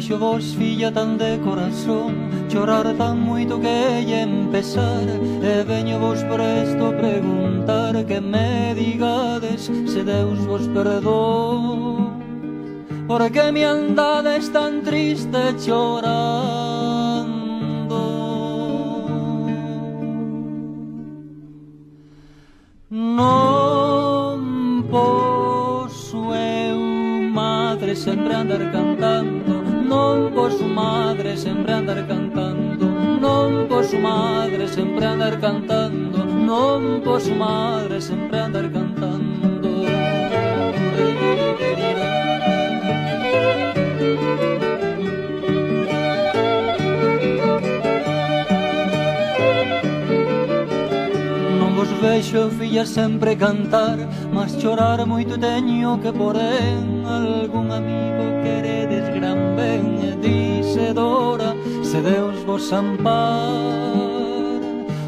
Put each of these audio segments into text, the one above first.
vexo vos, filla, tan de corazón, chorar tan moito que lle empezar. E veño vos presto preguntar que me digades se Deus vos perdón. Por que me andades tan triste chorando? Non posso eu, madre, sempre andar cantando. Non posso, madre, sempre andar cantando. Non posso, madre, sempre andar cantando. Non posso, madre, sempre andar cantando. Vos vexo, filla, sempre cantar, mas chorar moito teño que porén. Algún amigo queredes gran ben, e dicedora se Deus vos ampar.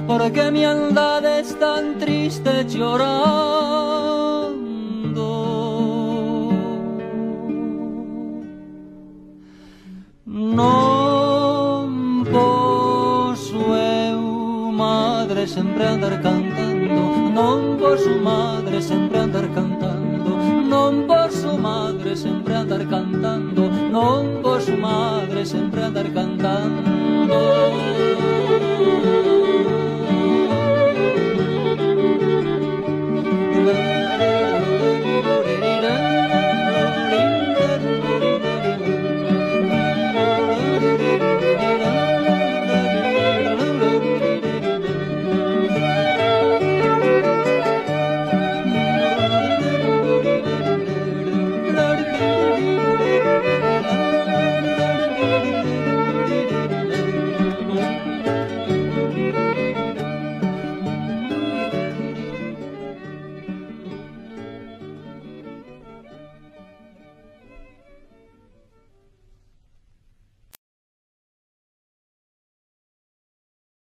Por que me andades tan triste chorando? Non posso eu, madre, sempre andar cantando. Non posso, madre, sempre andar cantando. Non posso, madre, sempre andar cantando. Non posso, madre, sempre andar cantando.